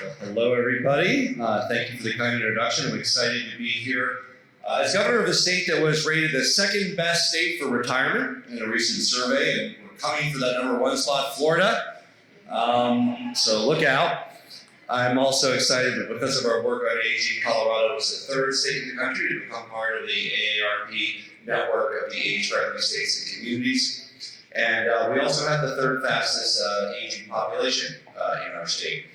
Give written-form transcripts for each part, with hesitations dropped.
Well, hello, everybody. Thank you for the kind introduction. I'm excited to be here as governor of a state that was rated the second best state for retirement in a recent survey, and we're coming for that number one spot, Florida. So look out. I'm also excited that because of our work on aging, Colorado was the third state in the country to become part of the AARP network of the age-friendly states and communities. And we also have the third fastest aging population in our state.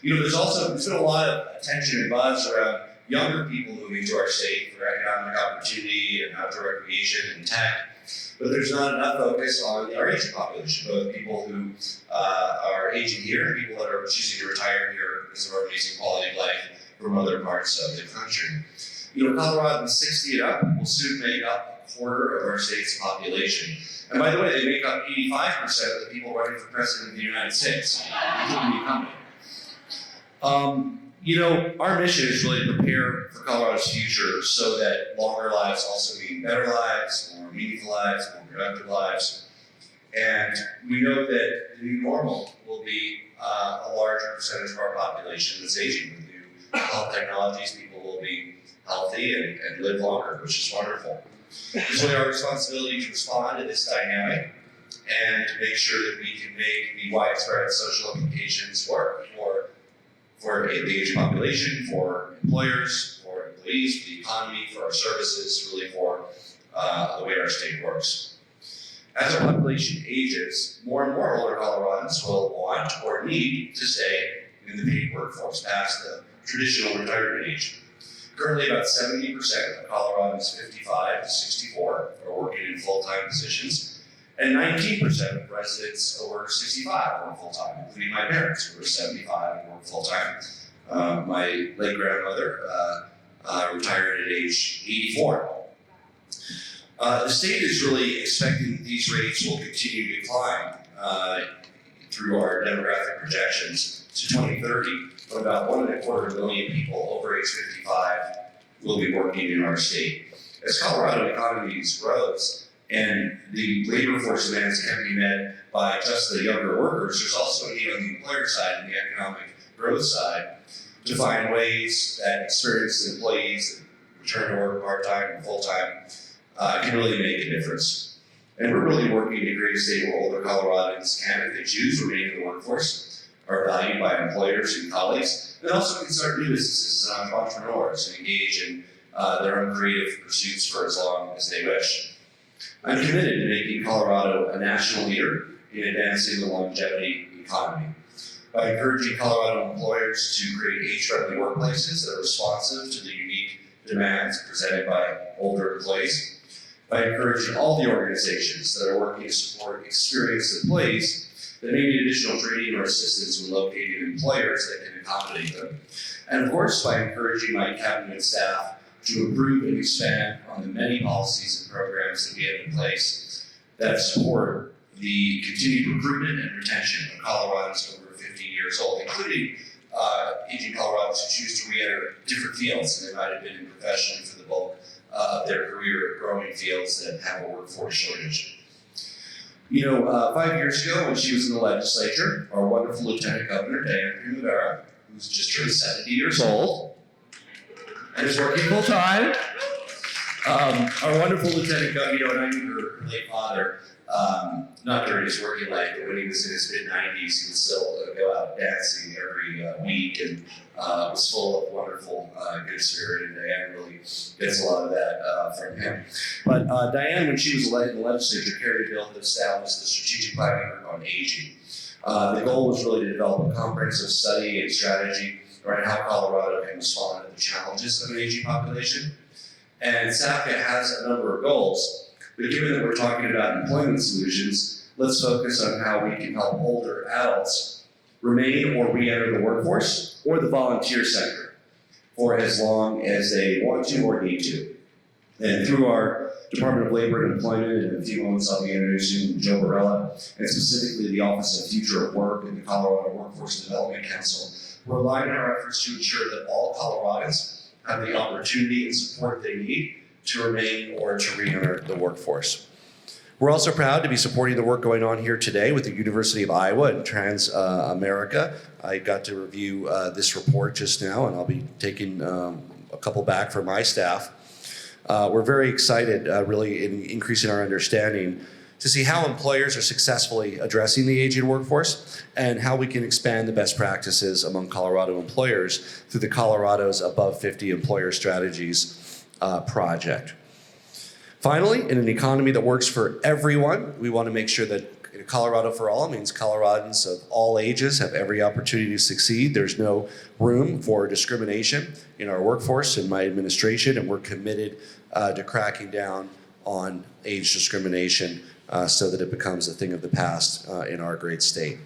You know, there's been a lot of attention and buzz around younger people moving to our state for economic opportunity and outdoor recreation and tech, but there's not enough focus on our aging population, both people who are aging here and people that are choosing to retire here because of our amazing quality of life from other parts of the country. You know, Coloradans 60 and up will soon make up a quarter of our state's population. And by the way, they make up 85% of the people running for president of the United States, including the incumbent. You know, our mission is really to prepare for Colorado's future so that longer lives also mean better lives, more meaningful lives, more productive lives. And we know that the new normal will be a larger percentage of our population that's aging. With new health technologies, people will be healthy and live longer, which is wonderful. It's really our responsibility to respond to this dynamic and to make sure that we can make the widespread social implications work for the aging population, for employers, for employees, for the economy, for our services, really for the way our state works. As our population ages, more and more older Coloradans will want or need to stay in the paid workforce past the traditional retirement age. Currently, about 70% of Coloradans 55 to 64 are working in full-time positions, and 19% of residents over 65 work full-time, including my parents, who are 75 and work full-time. My late grandmother retired at age 84. The state is really expecting that these rates will continue to climb through our demographic projections to 2030. About 1.25 million people over age 55 will be working in our state. As Colorado economy grows and the labor force demands can't be met by just the younger workers, there's also a need on the employer side and the economic growth side to find ways that experienced employees that return to work part-time and full-time can really make a difference. And we're really working to create a state where older Coloradans can, if they choose, remain in the workforce, are valued by employers and colleagues, and also can start new businesses and entrepreneurs and engage in their own creative pursuits for as long as they wish. I'm committed to making Colorado a national leader in advancing the longevity economy by encouraging Colorado employers to create age-friendly workplaces that are responsive to the unique demands presented by older employees, by encouraging all the organizations that are working to support experienced employees that may need additional training or assistance when locating employers that can accommodate them. And of course, by encouraging my cabinet staff to improve and expand on the many policies and programs that we have in place that support the continued recruitment and retention of Coloradans over 50 years old, including aging Coloradans who choose to re-enter different fields than they might have been in professionally for the bulk of their career, growing fields that have a workforce shortage. You know, 5 years ago when she was in the legislature, our wonderful Lieutenant Governor Jared Polis, who's just turned 70 years old, and is working full time. Our wonderful Lieutenant Governor, you know, and I knew her late father, not during his working life, but when he was in his mid-90s, he would still go out dancing every week and was full of wonderful, good spirit, and Diane really gets a lot of that from him. But Diane, when she was elected in the legislature, carried a bill that established the strategic planning group on aging. The goal was really to develop a comprehensive study and strategy around how Colorado can respond to the challenges of an aging population. And SAPCA has a number of goals, but given that we're talking about employment solutions, let's focus on how we can help older adults remain or re-enter the workforce or the volunteer sector for as long as they want to or need to. And through our Department of Labor and Employment, in a few moments I'll be introducing Joe Barella, and specifically the Office of Future of Work and the Colorado Workforce Development Council, we're aligning our efforts to ensure that all Coloradans have the opportunity and support they need to remain or to re-enter the workforce. We're also proud to be supporting the work going on here today with the University of Iowa and Transamerica. I got to review this report just now, and I'll be taking a couple back for my staff. We're very excited, really, in increasing our understanding to see how employers are successfully addressing the aging workforce and how we can expand the best practices among Colorado employers through the Colorado's Above 50 Employer Strategies project. Finally, in an economy that works for everyone, we want to make sure that Colorado for all means Coloradans of all ages have every opportunity to succeed. There's no room for discrimination in our workforce, in my administration, and we're committed to cracking down on age discrimination so that it becomes a thing of the past in our great state.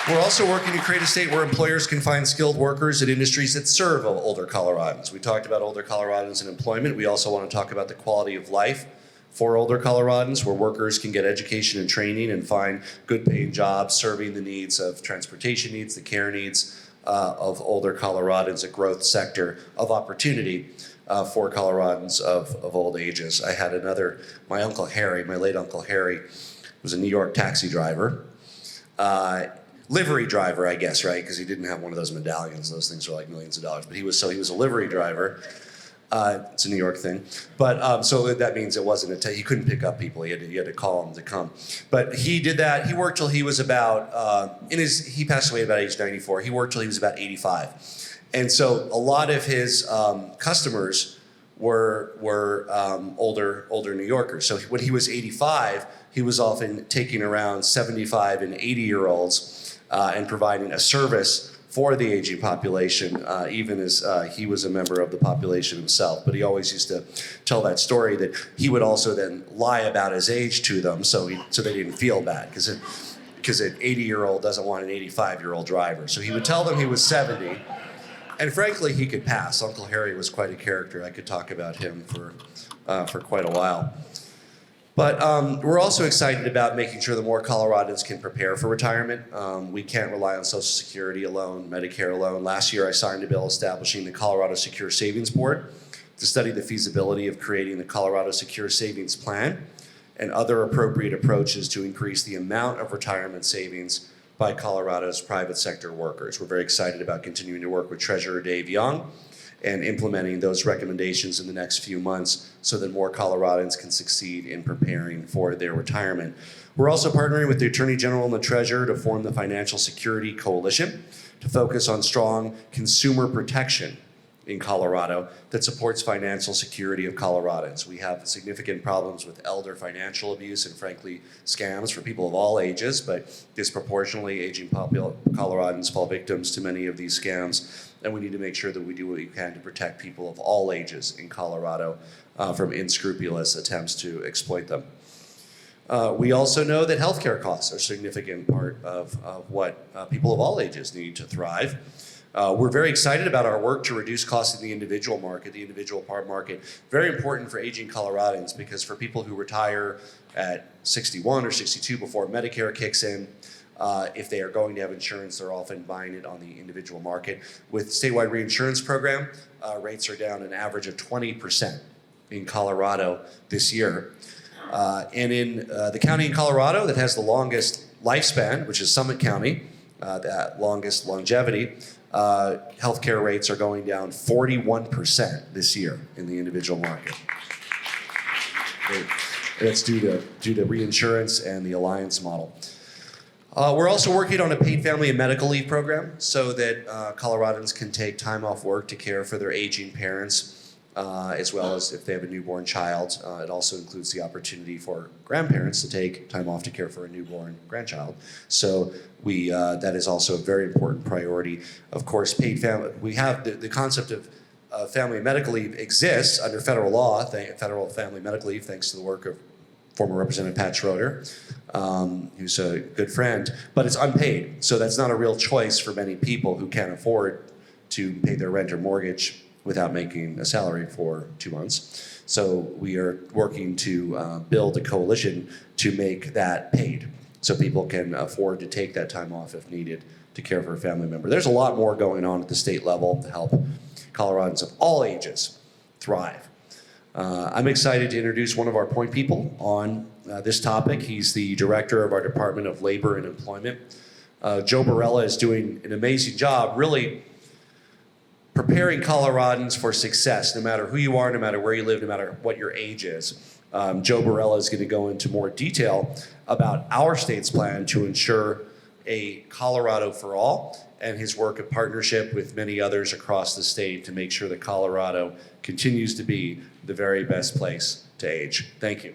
We're also working to create a state where employers can find skilled workers in industries that serve older Coloradans. We talked about older Coloradans and employment. We also want to talk about the quality of life for older Coloradans, where workers can get education and training and find good paying jobs serving the needs of transportation needs, the care needs of older Coloradans, a growth sector of opportunity for Coloradans of old ages. I had my Uncle Harry, my late Uncle Harry, was a New York taxi driver. Livery driver, I guess, right? Because he didn't have one of those medallions. Those things are like millions of dollars. But he was a livery driver. It's a New York thing. But so that means it wasn't he couldn't pick up people. He had to call them to come. But he did that. He worked till he was about he passed away at about age 94. He worked till he was about 85. And so a lot of his customers were older New Yorkers. So when he was 85, he was often taking around 75 and 80-year-olds and providing a service for the aging population, even as he was a member of the population himself. But he always used to tell that story that he would also then lie about his age to them so they didn't feel bad, because an 80-year-old doesn't want an 85-year-old driver. So he would tell them he was 70, and frankly, he could pass. Uncle Harry was quite a character. I could talk about him for quite a while. But we're also excited about making sure that more Coloradans can prepare for retirement. We can't rely on Social Security alone, Medicare alone. Last year, I signed a bill establishing the Colorado Secure Savings Board to study the feasibility of creating the Colorado Secure Savings Plan and other appropriate approaches to increase the amount of retirement savings by Colorado's private sector workers. We're very excited about continuing to work with Treasurer Dave Young and implementing those recommendations in the next few months so that more Coloradans can succeed in preparing for their retirement. We're also partnering with the Attorney General and the Treasurer to form the Financial Security Coalition to focus on strong consumer protection in Colorado that supports financial security of Coloradans. We have significant problems with elder financial abuse and, frankly, scams for people of all ages, but disproportionately aging Coloradans fall victims to many of these scams, and we need to make sure that we do what we can to protect people of all ages in Colorado from unscrupulous attempts to exploit them. We also know that healthcare costs are a significant part of what people of all ages need to thrive. We're very excited about our work to reduce costs in the individual market, market. Very important for aging Coloradans, because for people who retire at 61 or 62 before Medicare kicks in, if they are going to have insurance, they're often buying it on the individual market. With statewide reinsurance program, rates are down an average of 20% in Colorado this year. And in the county in Colorado that has the longest lifespan, which is Summit County, that longest longevity, healthcare rates are going down 41% this year in the individual market. That's due to reinsurance and the alliance model. We're also working on a paid family and medical leave program so that Coloradans can take time off work to care for their aging parents, as well as if they have a newborn child. It also includes the opportunity for grandparents to take time off to care for a newborn grandchild. So that is also a very important priority. Of course, paid family. We have the concept of family and medical leave exists under federal law, federal family medical leave, thanks to the work of former Representative Pat Schroeder, who's a good friend, but it's unpaid. So that's not a real choice for many people who can't afford to pay their rent or mortgage without making a salary for 2 months. So we are working to build a coalition to make that paid so people can afford to take that time off if needed to care for a family member. There's a lot more going on at the state level to help Coloradans of all ages thrive. I'm excited to introduce one of our point people on this topic. He's the director of our Department of Labor and Employment. Joe Barella is doing an amazing job really preparing Coloradans for success, no matter who you are, no matter where you live, no matter what your age is. Joe Barella is going to go into more detail about our state's plan to ensure a Colorado for all, and his work of partnership with many others across the state to make sure that Colorado continues to be the very best place to age. Thank you.